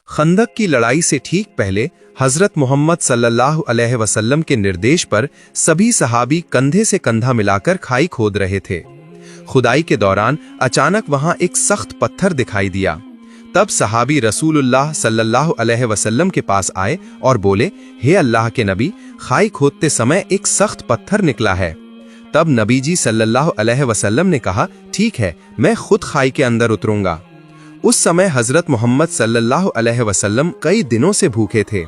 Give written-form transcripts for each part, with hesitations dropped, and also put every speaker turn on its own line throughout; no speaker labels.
खंदक की लड़ाई से ठीक पहले हजरत मोहम्मद सल्लल्लाहु अलैहि वसल्लम के निर्देश पर सभी सहाबी कंधे से कंधा मिलाकर खाई खोद रहे थे। खुदाई के दौरान अचानक वहां एक सख्त पत्थर दिखाई दिया। तब सहाबी रसूलुल्लाह सल्लल्लाहु अलैहि वसल्लम के पास आए और बोले, हे अल्लाह के नबी, खाई खोदते समय एक सख्त पत्थर निकला है। तब नबी जी सल्लल्लाहु अलैहि वसल्लम ने कहा, ठीक है, मैं खुद खाई के अंदर उतरूंगा। उस समय हजरत मोहम्मद सल्लल्लाहु अलैहि वसल्लम कई दिनों से भूखे थे।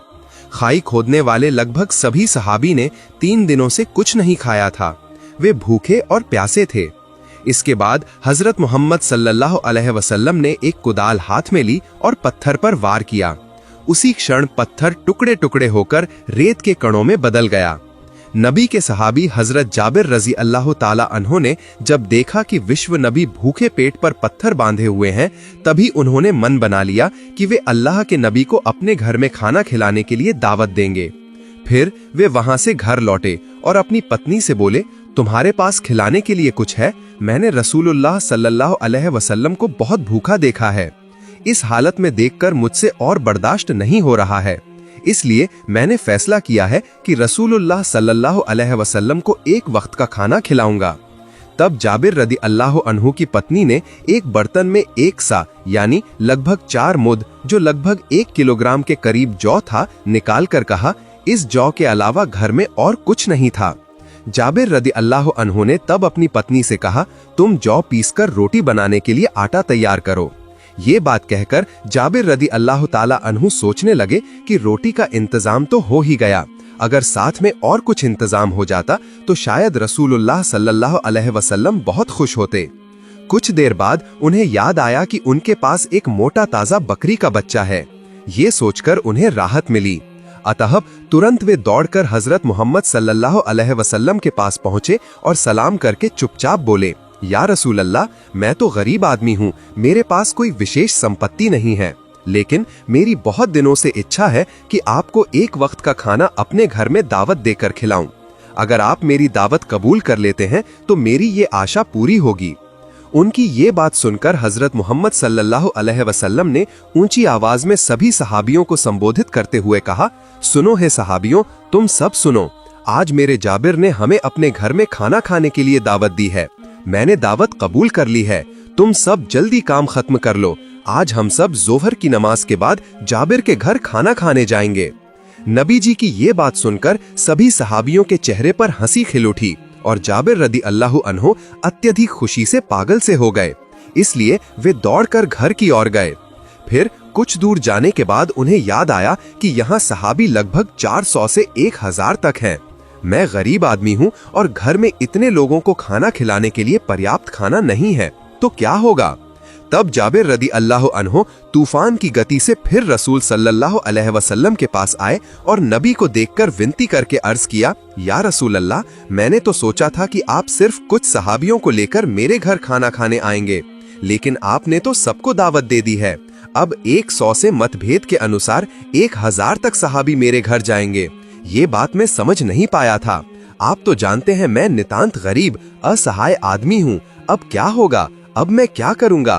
खाई खोदने वाले लगभग सभी सहाबी ने 3 दिनों से कुछ नहीं खाया था। वे भूखे और प्यासे थे। इसके बाद हजरत मोहम्मद सल्लल्लाहु अलैहि वसल्लम ने एक कुदाल हाथ में ली और पत्थर पर वार किया। उसी क्षण पत्थर टुकड़े टुकड़े होकर रेत के कणों में बदल गया। नबी के सहाबी हजरत जाबिर रजी अल्लाह ताला अन्हो ने जब देखा कि विश्व नबी भूखे पेट पर पत्थर बांधे हुए हैं, तभी उन्होंने मन बना लिया कि वे अल्लाह के नबी को अपने घर में खाना खिलाने के लिए दावत देंगे। फिर वे वहां से घर लौटे और अपनी पत्नी से बोले, तुम्हारे पास खिलाने के लिए कुछ है? मैंने रसूलुल्लाह सल्लल्लाहु अलैहि वसल्लम को बहुत भूखा देखा है। इस हालत में देखकर मुझसे और बर्दाश्त नहीं हो रहा है, इसलिए मैंने फैसला किया है कि रसूलुल्लाह सल्लल्लाहु अलैहि वसल्लम को एक वक्त का खाना खिलाऊंगा। तब जाबिर रदी अल्लाह अन्हु की पत्नी ने एक बर्तन में 1 सा यानी लगभग 4 मुद, जो लगभग 1 किलोग्राम के करीब जौ था, निकाल कर कहा, इस जौ के अलावा घर में और कुछ नहीं था। जाबिर रदी अल्लाह अन्हु ने तब अपनी पत्नी से कहा, तुम जौ पीसकर रोटी बनाने के लिए आटा तैयार करो। ये बात कहकर जाबिर रदी अल्लाह ताला अन्हु सोचने लगे कि रोटी का इंतजाम तो हो ही गया, अगर साथ में और कुछ इंतजाम हो जाता तो शायद रसूलुल्लाह सल्लल्लाहु अलैहि वसल्लम बहुत खुश होते। कुछ देर बाद उन्हें याद आया कि उनके पास एक मोटा ताजा बकरी का बच्चा है। ये सोचकर उन्हें राहत मिली। अतः तुरंत वे दौड़कर हजरत मोहम्मद सल्लल्लाहु अलैहि वसल्लम के पास पहुंचे और सलाम करके चुपचाप बोले, या रसूल अल्लाह, मैं तो गरीब आदमी हूँ, मेरे पास कोई विशेष संपत्ति नहीं है, लेकिन मेरी बहुत दिनों से इच्छा है कि आपको एक वक्त का खाना अपने घर में दावत देकर खिलाऊं। अगर आप मेरी दावत कबूल कर लेते हैं तो मेरी ये आशा पूरी होगी। उनकी ये बात सुनकर हजरत मोहम्मद सल्लल्लाहु अलैहि वसल्लम ने ऊंची आवाज में सभी सहाबियों को संबोधित करते हुए कहा, सुनो हे सहाबियों, तुम सब सुनो, आज मेरे जाबिर ने हमें अपने घर में खाना खाने के लिए दावत दी है। मैंने दावत कबूल कर ली है। तुम सब जल्दी काम खत्म कर लो। आज हम सब जोहर की नमाज के बाद जाबिर के घर खाना खाने जाएंगे। नबी जी की ये बात सुनकर सभी सहाबियों के चेहरे पर हंसी खिल उठी और जाबिर रदी अल्लाह अन्हु अत्यधिक खुशी से पागल से हो गए। इसलिए वे दौड़कर घर की ओर गए। फिर कुछ दूर जाने के बाद उन्हें याद आया कि यहाँ सहाबी लगभग 400 से 1000 तक हैं। मैं गरीब आदमी हूँ और घर में इतने लोगों को खाना खिलाने के लिए पर्याप्त खाना नहीं है, तो क्या होगा? तब जाबिर रदी अल्लाह अन्हु तूफान की गति से फिर रसूल सल्लल्लाहु अलैहि वसल्लम के पास आए और नबी को देखकर विनती करके अर्ज किया, या रसूल अल्लाह, मैंने तो सोचा था कि आप सिर्फ कुछ सहाबियों को लेकर मेरे घर खाना खाने आएंगे, लेकिन आपने तो सबको दावत दे दी है। अब 100 से मतभेद के अनुसार 1000 तक सहाबी मेरे घर जाएंगे। ये बात मैं समझ नहीं पाया था। आप तो जानते हैं मैं नितांत गरीब असहाय आदमी हूँ। अब क्या होगा? अब मैं क्या करूँगा?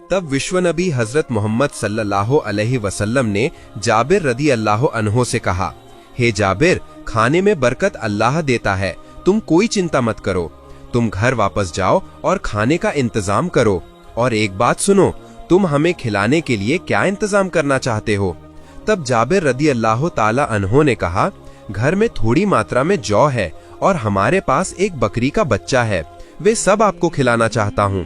तब विश्व नबी हजरत मोहम्मद सल्लल्लाहु अलैहि वसल्लम ने जाबिर रदी अल्लाह अन्हो से कहा, हे जाबिर, खाने में बरकत अल्लाह देता है, तुम कोई चिंता मत करो। तुम घर वापस जाओ और खाने का इंतजाम करो। और एक बात सुनो, तुम हमें खिलाने के लिए क्या इंतजाम करना चाहते हो? तब जाबिर रदी अल्लाह ताला अन्हो ने कहा, घर में थोड़ी मात्रा में जौ है और हमारे पास एक बकरी का बच्चा है, वे सब आपको खिलाना चाहता हूँ।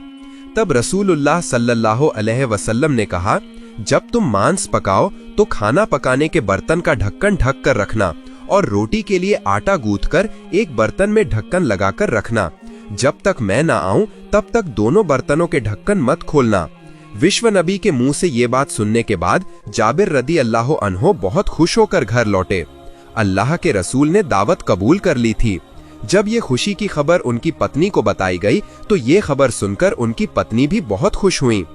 तब रसूलुल्लाह सल्लल्लाहु अलैहि वसल्लम ने कहा, जब तुम मांस पकाओ तो खाना पकाने के बर्तन का ढक्कन ढक कर रखना और रोटी के लिए आटा गूंथकर एक बर्तन में ढक्कन लगाकर रखना। जब तक मैं ना आऊं तब तक दोनों बर्तनों के ढक्कन मत खोलना। विश्व नबी के मुंह से ये बात सुनने के बाद जाबिर रदी अल्लाह अन्हो बहुत खुश होकर घर लौटे। अल्लाह के रसूल ने दावत कबूल कर ली थी। जब ये खुशी की खबर उनकी पत्नी को बताई गई तो ये खबर सुनकर उनकी पत्नी भी बहुत खुश हुई।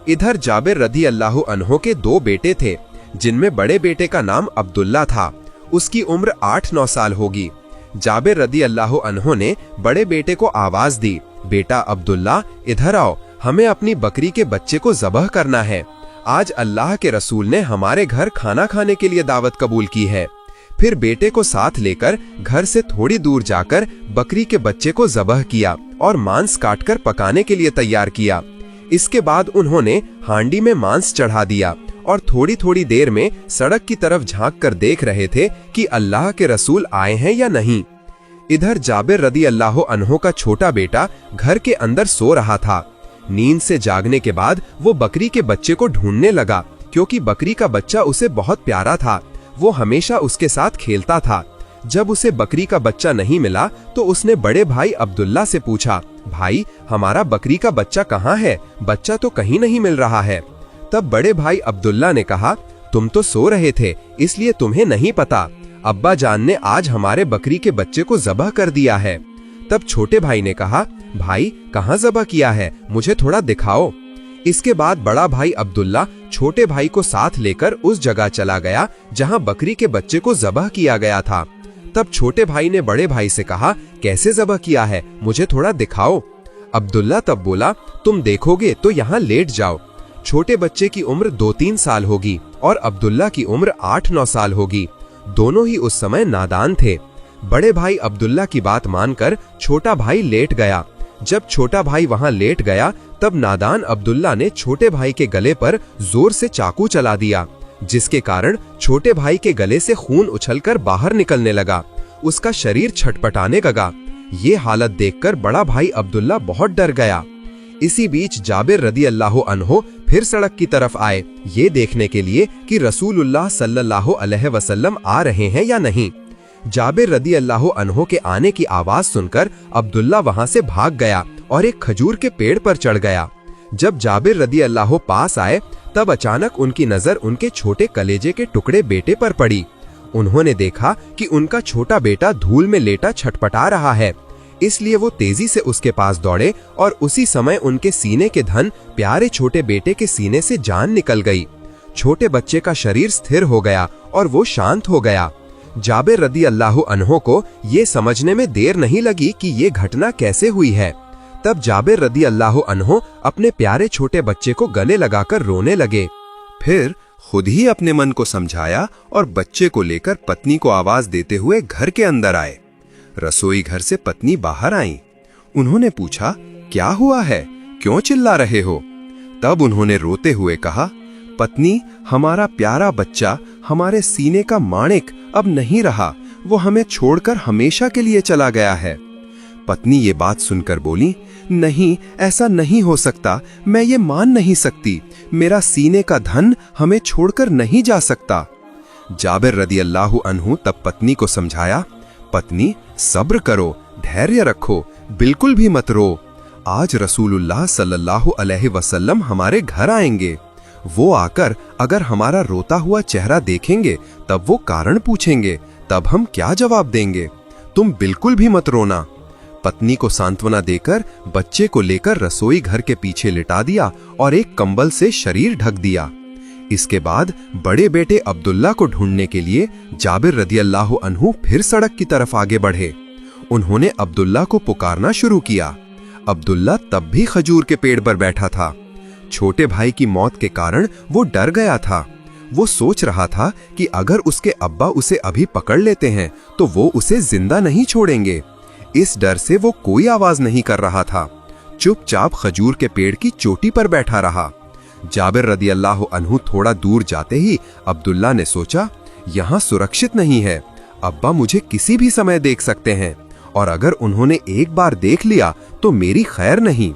इधर जाबिर रदी अल्लाह अन्हो के 2 बेटे थे, जिनमें बड़े बेटे का नाम अब्दुल्ला था। उसकी उम्र 8-9 साल होगी। जाबिर रदी अल्लाह अन्हो ने बड़े बेटे को आवाज दी, बेटा अब्दुल्ला, इधर आओ, हमें अपनी बकरी के बच्चे को ज़बह करना है। आज अल्लाह के रसूल ने हमारे घर खाना खाने के लिए दावत कबूल की है। फिर बेटे को साथ लेकर घर से थोड़ी दूर जाकर बकरी के बच्चे को ज़बह किया और मांस काटकर पकाने के लिए तैयार किया। इसके बाद उन्होंने हांडी में मांस चढ़ा दिया और थोड़ी थोड़ी देर में सड़क की तरफ झांक कर देख रहे थे कि अल्लाह के रसूल आए हैं या नहीं। इधर जाबिर रदी अल्लाह अन्हो का छोटा बेटा घर के अंदर सो रहा था। नींद से जागने के बाद वो बकरी के बच्चे को ढूंढने लगा, क्योंकि बकरी का बच्चा उसे बहुत प्यारा था। वो हमेशा उसके साथ खेलता था। जब उसे बकरी का बच्चा नहीं मिला तो उसने बड़े भाई अब्दुल्ला से पूछा, भाई हमारा बकरी का बच्चा कहाँ है? बच्चा तो कहीं नहीं मिल रहा है। तब बड़े भाई अब्दुल्ला ने कहा, तुम तो सो रहे थे इसलिए तुम्हें नहीं पता। अब्बा जान ने आज हमारे बकरी के बच्चे को ज़बह कर दिया है। तब छोटे भाई ने कहा, भाई कहाँ ज़बह किया है, मुझे थोड़ा दिखाओ। इसके बाद बड़ा भाई अब्दुल्ला छोटे भाई को साथ लेकर उस जगह चला गया जहां बकरी के बच्चे को ज़बह किया गया था। तब छोटे भाई ने बड़े भाई से कहा, कैसे ज़बह किया है, मुझे थोड़ा दिखाओ। अब्दुल्ला तब बोला, तुम देखोगे तो यहाँ लेट जाओ। छोटे बच्चे की उम्र 2-3 साल होगी और अब्दुल्ला की उम्र 8-9 साल होगी। दोनों ही उस समय नादान थे। बड़े भाई अब्दुल्ला की बात मानकर छोटा भाई लेट गया। जब छोटा भाई वहां लेट गया तब नादान अब्दुल्ला ने छोटे भाई के गले पर जोर से चाकू चला दिया, जिसके कारण छोटे भाई के गले से खून उछलकर बाहर निकलने लगा। उसका शरीर छटपटाने लगा। ये हालत देखकर बड़ा भाई अब्दुल्ला बहुत डर गया। इसी बीच जाबिर रदी अल्लाह अन्हो फिर सड़क की तरफ आए, ये देखने के लिए कि रसूलुल्लाह सल्लल्लाहु अलैहि वसल्लम आ रहे हैं या नहीं। जाबिर रदी अल्लाह अन्हो के आने की आवाज सुनकर अब्दुल्ला वहां से भाग गया और एक खजूर के पेड़ पर चढ़ गया। जब जाबिर रदी अल्लाह पास आए तब अचानक उनकी नजर उनके छोटे कलेजे के टुकड़े बेटे पर पड़ी। उन्होंने देखा कि उनका छोटा बेटा धूल में लेटा छटपटा रहा है, इसलिए वो तेजी से उसके पास दौड़े और उसी समय उनके सीने के धन प्यारे छोटे बेटे के सीने से जान निकल गई। छोटे बच्चे का शरीर स्थिर हो गया और वो शांत हो गया। जाबिर रदी अल्लाह अन्हो को ये समझने में देर नहीं लगी कि ये घटना कैसे हुई है। तब जाबिर रदी अल्लाह अन्हो अपने प्यारे छोटे बच्चे को गले लगाकर रोने लगे। फिर खुद ही अपने मन को समझाया और बच्चे को लेकर पत्नी को आवाज देते हुए घर के अंदर आए। रसोई घर से पत्नी बाहर आई। उन्होंने पूछा, क्या हुआ है, क्यों चिल्ला रहे हो? तब उन्होंने रोते हुए कहा, पत्नी हमारा प्यारा बच्चा, हमारे सीने का माणिक अब नहीं रहा, वो हमें छोड़कर हमेशा के लिए चला गया है। पत्नी ये बात सुनकर बोली, नहीं ऐसा नहीं हो सकता, मैं ये मान नहीं सकती, मेरा सीने का धन हमें छोड़कर नहीं जा सकता। जाबिर रदी अल्लाह अन्हु तब पत्नी को समझाया, पत्नी सब्र करो, धैर्य रखो, बिल्कुल भी मत रो। आज रसूलुल्लाह सल्लल्लाहु अलैहि वसल्लम हमारे घर आएंगे। वो आकर अगर हमारा रोता हुआ चेहरा देखेंगे तब वो कारण पूछेंगे, तब हम क्या जवाब देंगे? तुम बिल्कुल भी मत रोना। पत्नी को सांत्वना देकर बच्चे को लेकर रसोई घर के पीछे लिटा दिया और एक कंबल से शरीर ढक दिया। इसके बाद बड़े बेटे अब्दुल्ला को ढूंढने के लिए जाबिर रदी अल्लाह अन्हु फिर सड़क की तरफ आगे बढ़े। उन्होंने अब्दुल्ला को पुकारना शुरू किया। अब्दुल्ला तब भी खजूर के पेड़ पर बैठा था। छोटे भाई की मौत के कारण वो डर गया था। वो सोच रहा था कि अगर उसके अब्बा उसे अभी पकड़ लेते हैं तो वो उसे जिंदा नहीं छोड़ेंगे। इस डर से वो कोई आवाज नहीं कर रहा था, चुपचाप खजूर के पेड़ की चोटी पर बैठा रहा। जाबिर रदी अल्लाह अन्हु थोड़ा दूर जाते ही अब्दुल्ला ने सोचा, यहाँ सुरक्षित नहीं है, अब्बा मुझे किसी भी समय देख सकते हैं और अगर उन्होंने एक बार देख लिया तो मेरी खैर नहीं।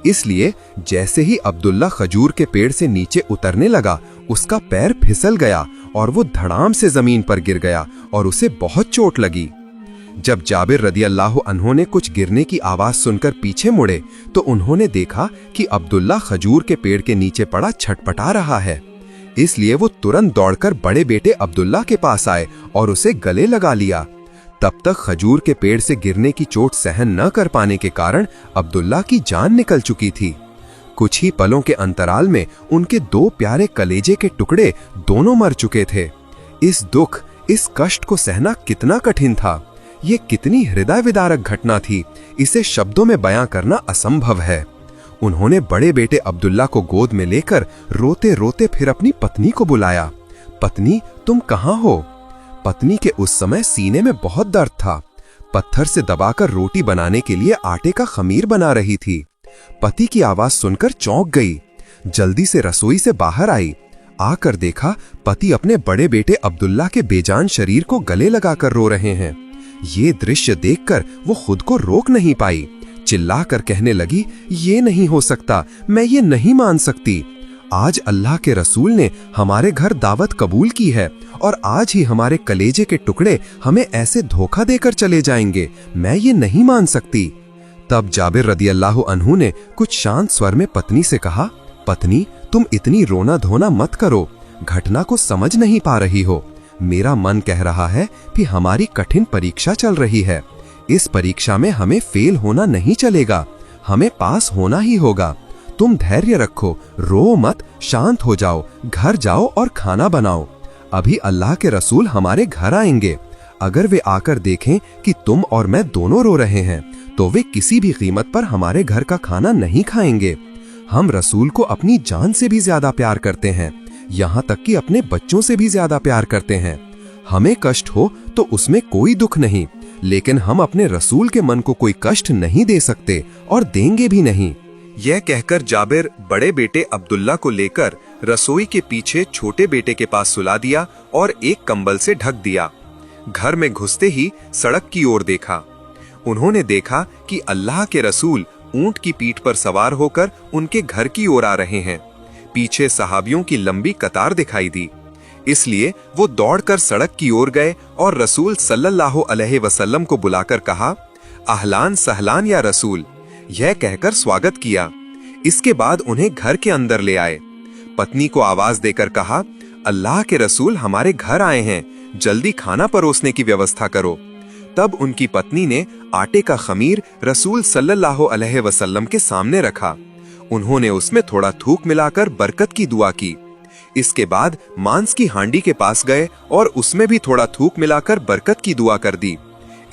इसलिए जैसे ही अब्दुल्ला खजूर के पेड़ से नीचे उतरने लगा, उसका पैर फिसल गया और वो धड़ाम से जमीन पर गिर गया और उसे बहुत चोट लगी। जब जाबिर रदी अल्लाह अन्हो ने कुछ गिरने की आवाज सुनकर पीछे मुड़े तो उन्होंने देखा कि अब्दुल्ला खजूर के पेड़ के नीचे पड़ा छटपटा रहा है। इसलिए वो तुरंत दौड़कर बड़े बेटे अब्दुल्ला के पास आए और उसे गले लगा लिया। तब तक खजूर के पेड़ से गिरने की चोट सहन न कर पाने के कारण अब्दुल्ला की जान निकल चुकी थी। कुछ ही पलों के अंतराल में उनके 2 प्यारे कलेजे के टुकड़े दोनों मर चुके थे। इस दुख, इस कष्ट को सहना कितना कठिन था। ये कितनी हृदय विदारक घटना थी, इसे शब्दों में बयां करना असंभव है। उन्होंने बड़े बेटे अब्दुल्ला को गोद में लेकर रोते रोते फिर अपनी पत्नी को बुलाया। पत्नी, तुम कहाँ हो? पत्नी के उस समय सीने में बहुत दर्द था। पत्थर से दबाकर रोटी बनाने के लिए आटे का खमीर बना रही थी। पति की आवाज सुनकर चौंक गई। जल्दी से रसोई से बाहर आई। आकर देखा पति अपने बड़े बेटे अब्दुल्ला के बेजान शरीर को गले लगाकर रो रहे हैं। ये दृश्य देखकर वो खुद को रोक नहीं पाई। चिल्लाकर कहने लगी, ये नहीं हो सकता, मैं ये नहीं मान सकती। आज अल्लाह के रसूल ने हमारे घर दावत कबूल की है और आज ही हमारे कलेजे के टुकड़े हमें ऐसे धोखा देकर चले जाएंगे। मैं ये नहीं मान सकती। तब जाबिर रदियल्लाहु अन्हु ने कुछ शांत स्वर में पत्नी से कहा, पत्नी, तुम इतनी रोना धोना मत करो। घटना को समझ नहीं पा रही हो। मेरा मन कह रहा है कि हमारी कठिन परीक्षा चल रही है। इस परीक्षा में हमें फेल होना नहीं चलेगा, हमें पास होना ही होगा। तुम धैर्य रखो, रो मत, शांत हो जाओ, घर जाओ और खाना बनाओ। अभी अल्लाह के रसूल हमारे घर आएंगे। अगर वे आकर देखें कि तुम और मैं दोनों रो रहे हैं तो वे किसी भी कीमत पर हमारे घर का खाना नहीं खाएंगे। हम रसूल को अपनी जान से भी ज्यादा प्यार करते हैं, यहाँ तक कि अपने बच्चों से भी ज्यादा प्यार करते हैं। हमें कष्ट हो तो उसमें कोई दुख नहीं, लेकिन हम अपने रसूल के मन को कोई कष्ट नहीं दे सकते और देंगे भी नहीं। यह कहकर जाबिर बड़े बेटे अब्दुल्ला को लेकर रसोई के पीछे छोटे बेटे के पास सुला दिया और एक कंबल से ढक दिया। घर में घुसते ही सड़क की ओर देखा। उन्होंने देखा कि अल्लाह के रसूल ऊंट की पीठ पर सवार होकर उनके घर की ओर आ रहे हैं। पीछे सहाबियों की लंबी कतार दिखाई दी, इसलिए वो दौड़कर सड़क की ओर गए और रसूल सल्लल्लाहु अलैहि वसल्लम को बुलाकर कहा, अहलान सहलान या रसूल, यह कहकर स्वागत किया। इसके बाद उन्हें घर के अंदर ले आए। पत्नी को आवाज देकर कहा, अल्लाह के रसूल हमारे घर आए हैं, जल्दी खाना परोसने की व्यवस्था करो। तब उनकी पत्नी ने आटे का खमीर रसूल सल्लल्लाहु अलैहि वसल्लम के सामने रखा। उन्होंने उसमें थोड़ा थूक मिलाकर बरकत की दुआ की। इसके बाद मांस की हांडी के पास गए और उसमें भी थोड़ा थूक मिलाकर बरकत की दुआ कर दी।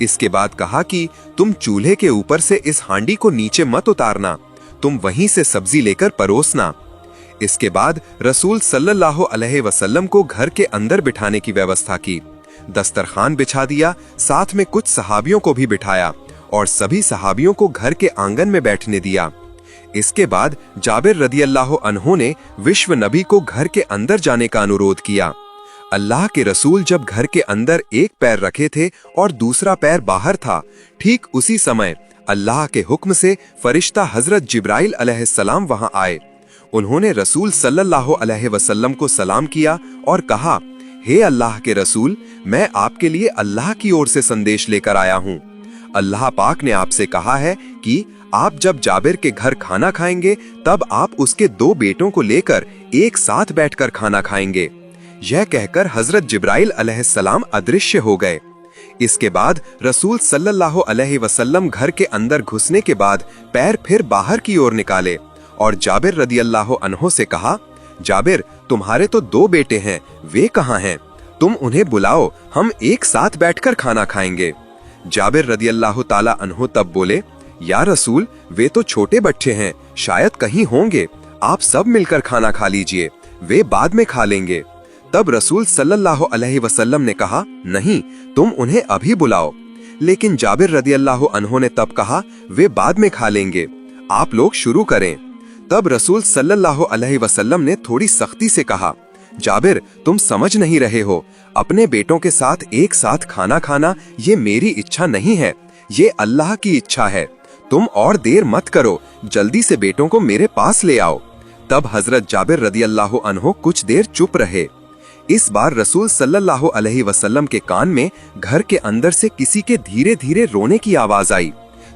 इसके बाद कहा कि तुम चूल्हे के ऊपर से इस हांडी को नीचे मत उतारना, तुम वहीं से सब्जी लेकर परोसना। इसके बाद रसूल सल्लल्लाहु अलैहि वसल्लम को घर के अंदर बिठाने की व्यवस्था की। दस्तरखान बिछा दिया, साथ में कुछ सहाबियों को भी बिठाया और सभी सहाबियों को घर के आंगन में बैठने दिया। इसके बाद जाबिर रदियल्लाहु अन्हु ने विश्व नबी को घर के अंदर जाने का अनुरोध किया। अल्लाह के रसूल जब घर के अंदर एक पैर रखे थे और दूसरा पैर बाहर था, ठीक उसी समय अल्लाह के हुक्म से फरिश्ता हजरत जिब्राइल अलैहिस्सलाम वहां आए। उन्होंने रसूल सल्लल्लाहु अलैहि वसल्लम को सलाम किया और कहा, हे अल्लाह के रसूल, मैं आपके लिए अल्लाह की ओर से संदेश लेकर आया हूँ। अल्लाह पाक ने आपसे कहा है कि आप जब जाबिर के घर खाना खाएंगे तब आप उसके 2 बेटों को लेकर एक साथ बैठकर खाना खाएंगे। यह कहकर हजरत जिब्राइल अलैहिस्सलाम अदृश्य हो गए। इसके बाद रसूल सल्लल्लाहु अलैहि वसल्लम घर के अंदर घुसने के बाद पैर फिर बाहर की ओर निकाले और जाबिर रदियल्लाहु अन्हु से कहा, जाबिर, तुम्हारे तो 2 बेटे हैं, वे कहाँ हैं? तुम उन्हें बुलाओ, हम एक साथ बैठकर खाना खाएंगे। जाबिर रदियल्लाहु ताला अन्हु तब बोले, या रसूल, वे तो छोटे बच्चे हैं, शायद कहीं होंगे, आप सब मिलकर खाना खा लीजिए, वे बाद में खा लेंगे। तब रसूल सल्लल्लाहु अलैहि वसल्लम ने कहा, नहीं, तुम उन्हें अभी बुलाओ। लेकिन जाबिर रदियल्लाहु अन्हु ने तब कहा, वे बाद में खा लेंगे, आप लोग शुरू करें। तब रसूल सल्लल्लाहु अलैहि वसल्लम ने थोड़ी सख्ती से कहा, जाबिर, तुम समझ नहीं रहे हो, अपने बेटों के साथ एक साथ खाना खाना ये मेरी इच्छा नहीं है, ये अल्लाह की इच्छा है। तुम और देर मत करो, जल्दी से बेटों को मेरे पास ले आओ। तब हजरत जाबिर रदियल्लाहु अन्हु कुछ देर चुप रहे। इस बार रसूल सल्लल्लाहु अलैहि वसल्लम के कान में घर के अंदर से किसी के धीरे धीरे रोने की आवाज आई।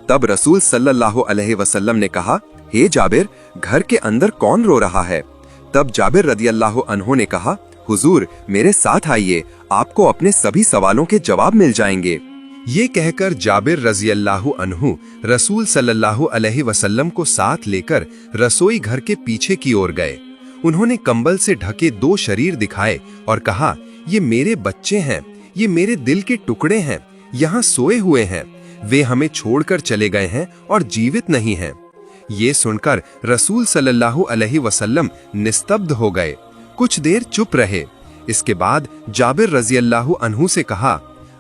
तब रसूल सल्लल्लाहु अलैहि वसल्लम ने कहा, हे जाबिर, घर के अंदर कौन रो रहा है? तब जाबिर रदियल्लाहु अन्हु ने कहा, हुजूर, मेरे साथ आइए, आपको अपने सभी सवालों के जवाब मिल जाएंगे। ये कहकर जाबिर रज़ियल्लाहु अन्हु रसूल सल्लल्लाहु अलैहि वसल्लम को साथ लेकर रसोई घर के पीछे की ओर गए। उन्होंने कंबल से ढके 2 शरीर दिखाए और कहा, ये मेरे बच्चे हैं, ये मेरे दिल के टुकड़े हैं, यहाँ सोए हुए हैं, वे हमें छोड़कर चले गए हैं और जीवित नहीं हैं। ये सुनकर रसूल सल्लल्लाहु अलैहि वसल्लम निस्तब्ध हो गए, कुछ देर चुप रहे। इसके बाद जाबिर रज़ियल्लाहु अन्हु से कहा,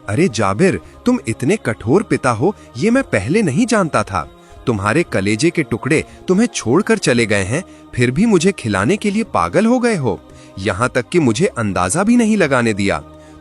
अरे जाबिर, तुम इतने कठोर पिता हो ये मैं पहले नहीं जानता था। तुम्हारे कलेजे के टुकड़े तुम्हें छोड़कर चले गए हैं, फिर भी मुझे खिलाने के लिए पागल हो गए हो। यहाँ तक कि मुझे अंदाजा भी नहीं लगाने दिया।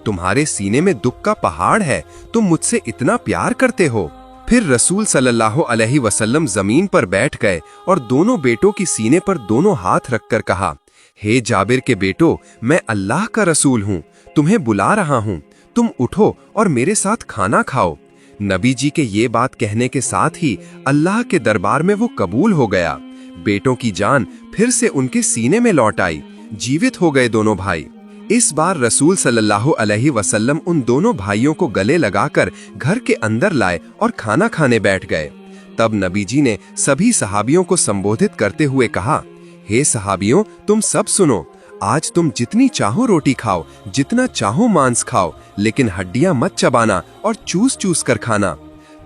तुम्हारे सीने में दुख का पहाड़ है, तुम मुझसे इतना प्यार करते हो। फिर रसूल सल्लल्लाहु अलैहि वसल्लम जमीन पर बैठ गए और दोनों बेटों की सीने पर दोनों हाथ रखकर कहा, हे जाबिर के बेटो, मैं अल्लाह का रसूल हूँ, तुम्हें बुला रहा हूँ, तुम उठो और मेरे साथ खाना खाओ। नबी जी के ये बात कहने के साथ ही अल्लाह के दरबार में वो कबूल हो गया। बेटों की जान फिर से उनके सीने में लौट आई, जीवित हो गए दोनों भाई। इस बार रसूल सल्लल्लाहु अलैहि वसल्लम उन दोनों भाइयों को गले लगाकर घर के अंदर लाए और खाना खाने बैठ गए। तब नबी जी ने सभी सहाबियों को संबोधित करते हुए कहा, हे सहाबियों, तुम सब सुनो। आज तुम जितनी चाहो रोटी खाओ, जितना चाहो मांस खाओ, लेकिन हड्डियां मत चबाना और चूस चूस कर खाना।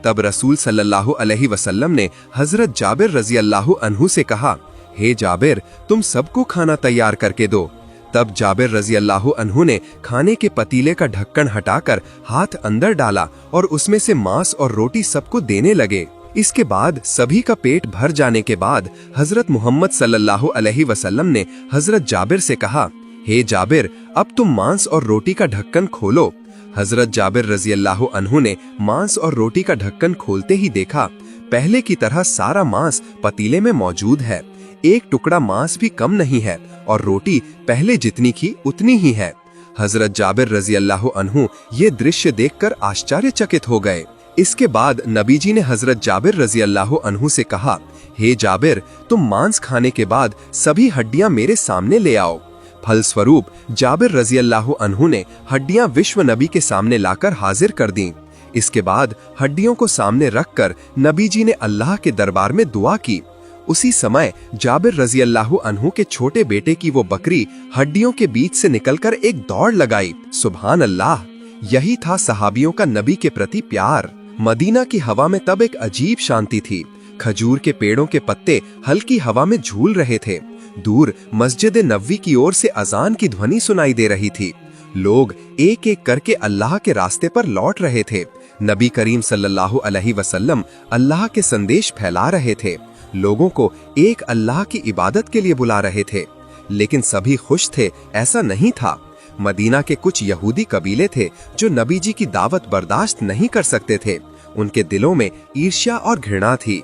तब रसूल सल्लल्लाहु अलैहि वसल्लम ने हजरत जाबिर रज़ियल्लाहु अन्हु से कहा, हे जाबिर, तुम सबको खाना तैयार करके दो। तब जाबिर रज़ियल्लाहु अन्हु ने खाने के पतीले का ढक्कन हटाकर हाथ अंदर डाला और उसमें से मांस और रोटी सबको देने लगे। इसके बाद सभी का पेट भर जाने के बाद हजरत मोहम्मद सल्लल्लाहु अलैहि वसल्लम ने हजरत जाबिर से कहा, हे जाबिर, अब तुम मांस और रोटी का ढक्कन खोलो। हजरत जाबिर रज़ियल्लाहु अन्हु ने मांस और रोटी का ढक्कन खोलते ही देखा, पहले की तरह सारा मांस पतीले में मौजूद है, एक टुकड़ा मांस भी कम नहीं है और रोटी पहले जितनी थी उतनी ही है। हजरत जाबिर रज़ियल्लाहु अन्हु ये दृश्य देखकर आश्चर्यचकित हो गए। इसके बाद नबी जी ने हजरत जाबिर रज़ियल्लाहु अन्हु से कहा, हे जाबिर, तुम मांस खाने के बाद सभी हड्डियां मेरे सामने ले आओ। फलस्वरूप जाबिर रज़ियल्लाहु अन्हु ने हड्डियां विश्व नबी के सामने लाकर हाजिर कर दी। इसके बाद हड्डियों को सामने रखकर नबी जी ने अल्लाह के दरबार में दुआ की। उसी समय जाबिर रज़ियल्लाहु अन्हु के छोटे बेटे की वो बकरी हड्डियों के बीच से निकलकर एक दौड़ लगाई। सुभान अल्लाह! यही था सहाबियों का नबी के प्रति प्यार। मदीना की हवा में तब एक अजीब शांति थी। खजूर के पेड़ों के पत्ते हल्की हवा में झूल रहे थे। दूर मस्जिद नबवी की ओर से अजान की ध्वनि सुनाई दे रही थी। लोग एक एक करके अल्लाह के रास्ते पर लौट रहे थे। नबी करीम सल्लल्लाहु अलैहि वसल्लम अल्लाह के संदेश फैला रहे थे, लोगों को एक अल्लाह की इबादत के लिए बुला रहे थे। लेकिन सभी खुश थे, ऐसा नहीं था। मदीना के कुछ यहूदी कबीले थे जो नबी जी की दावत बर्दाश्त नहीं कर सकते थे। उनके दिलों में ईर्ष्या और घृणा थी।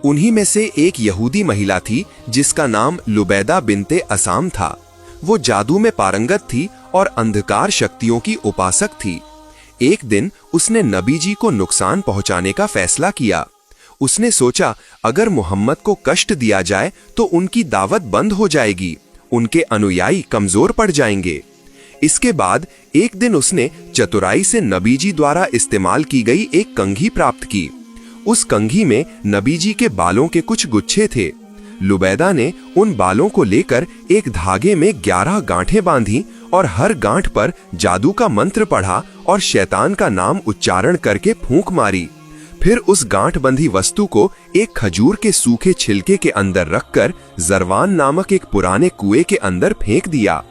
उन्हीं में से एक यहूदी महिला थी जिसका नाम लुबैदा बिन्ते असाम था। वो जादू में पारंगत थी और अंधकार शक्तियों की उपासक थी। एक दिन उसने नबी जी को नुकसान पहुंचाने का फैसला किया। उसने सोचा, अगर मोहम्मद को कष्ट दिया जाए तो उनकी दावत बंद हो जाएगी, उनके अनुयायी कमजोर पड़ जाएंगे। इसके बाद एक दिन उसने चतुराई से नबी जी द्वारा इस्तेमाल की गई एक कंघी प्राप्त की। उस कंघी में नबी जी के बालों के कुछ गुच्छे थे। लुबैदा ने उन बालों को लेकर एक धागे में 11 गांठें बांधी और हर गांठ पर जादू का मंत्र पढ़ा और शैतान का नाम उच्चारण करके फूंक मारी। फिर उस गांठ बंधी वस्तु को एक खजूर के सूखे छिलके के अंदर रखकर जरवान नामक एक पुराने कुएं के अंदर फेंक दिया।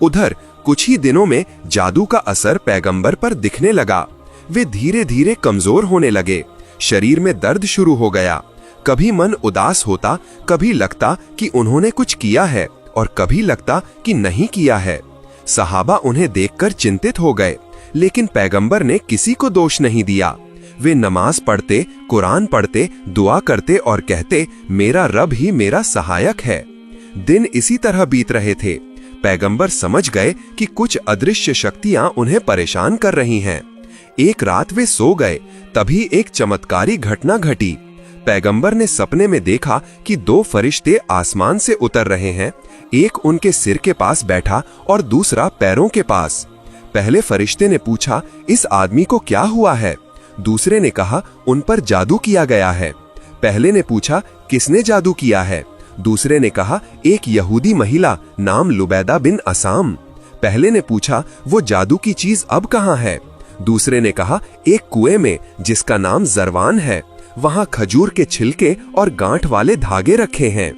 उधर कुछ ही दिनों में जादू का असर पैगंबर पर दिखने लगा। वे धीरे धीरे कमजोर होने लगे। शरीर में दर्द शुरू हो गया। कभी मन उदास होता, कभी लगता कि उन्होंने कुछ किया है और कभी लगता कि नहीं किया है। सहाबा उन्हें देखकर चिंतित हो गए, लेकिन पैगंबर ने किसी को दोष नहीं दिया। वे नमाज पढ़ते, कुरान पढ़ते, दुआ करते और कहते, मेरा रब ही मेरा सहायक है। दिन इसी तरह बीत रहे थे। पैगंबर समझ गए कि कुछ अदृश्य शक्तियां उन्हें परेशान कर रही हैं। एक रात वे सो गए, तभी एक चमत्कारी घटना घटी। पैगंबर ने सपने में देखा कि 2 फरिश्ते आसमान से उतर रहे हैं। एक उनके सिर के पास बैठा और दूसरा पैरों के पास। पहले फरिश्ते ने पूछा, इस आदमी को क्या हुआ है? दूसरे ने कहा, उन पर जादू किया गया है। पहले ने पूछा, किसने जादू किया है? दूसरे ने कहा, एक यहूदी महिला नाम लुबैदा बिन असाम। पहले ने पूछा, वो जादू की चीज अब कहाँ है? दूसरे ने कहा, एक कुएं में जिसका नाम जरवान है।
वहां खजूर के छिलके और गांठ वाले धागे रखे हैं।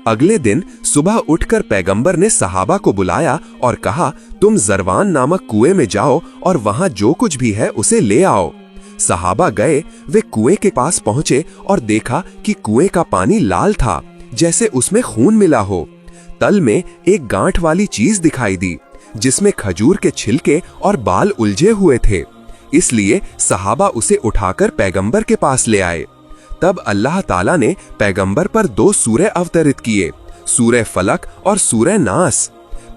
अगले दिन सुबह उठकर पैगंबर ने सहाबा को बुलाया और कहा, तुम जरवान नामक कुएं में जाओ और वहां जो कुछ भी है उसे ले आओ। सहाबा गए, वे कुएं के पास पहुंचे और देखा कि कुएं का पानी लाल था, जैसे उसमें खून मिला हो। तल में एक गांठ वाली चीज दिखाई दी, जिसमें खजूर के छिलके और बाल उलझे हुए थे। इसलिए सहाबा उसे उठाकर पैगंबर के पास ले आए। तब अल्लाह ताला ने पैगंबर पर 2 सूरह अवतरित किए, सूरह फलक और सूरह नास।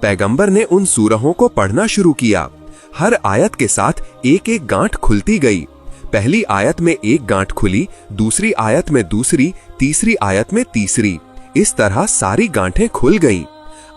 पैगंबर ने उन सूरहों को पढ़ना शुरू किया। हर आयत के साथ एक एक गांठ खुलती गई। पहली आयत में एक गांठ खुली, दूसरी आयत में दूसरी, तीसरी आयत में तीसरी। इस तरह सारी गांठें खुल गईं।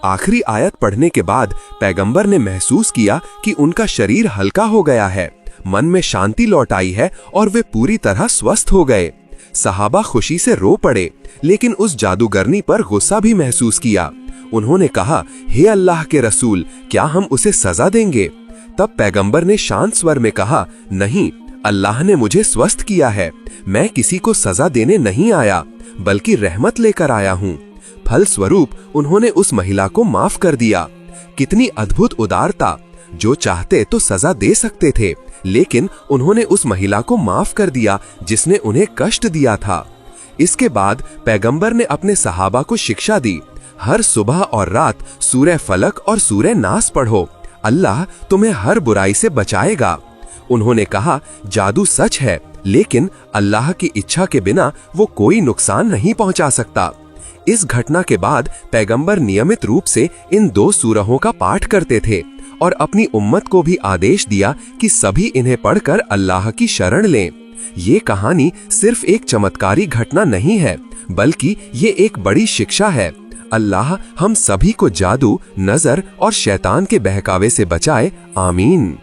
आखिरी आयत पढ़ने के बाद पैगंबर ने महसूस किया कि उनका शरीर हल्का हो गया है, मन में शांति लौट आई है और वे पूरी तरह स्वस्थ हो गए। सहाबा खुशी से रो पड़े, लेकिन उस जादूगरनी पर गुस्सा भी महसूस किया। उन्होंने कहा, हे अल्लाह के रसूल, क्या हम उसे सजा देंगे? तब पैगंबर ने शांत स्वर में कहा, नहीं, अल्लाह ने मुझे स्वस्थ किया है। मैं किसी को सजा देने नहीं आया, बल्कि रहमत लेकर आया हूँ। फल स्वरूप उन्होंने उस महिला को माफ कर दिया। कितनी अद्भुत उदारता! जो चाहते तो सजा दे सकते थे, लेकिन उन्होंने उस महिला को माफ कर दिया जिसने उन्हें कष्ट दिया था। इसके बाद पैगंबर ने अपने सहाबा को शिक्षा दी, हर सुबह और रात सूरह फलक और सूरह नास पढ़ो, अल्लाह तुम्हें हर बुराई से बचाएगा। उन्होंने कहा, जादू सच है, लेकिन अल्लाह की इच्छा के बिना वो कोई नुकसान नहीं पहुंचा सकता। इस घटना के बाद पैगंबर नियमित रूप से इन 2 सूरहों का पाठ करते थे और अपनी उम्मत को भी आदेश दिया कि सभी इन्हें पढ़कर अल्लाह की शरण लें। ये कहानी सिर्फ एक चमत्कारी घटना नहीं है, बल्कि ये एक बड़ी शिक्षा है। अल्लाह हम सभी को जादू, नजर और शैतान के बहकावे से बचाए। आमीन।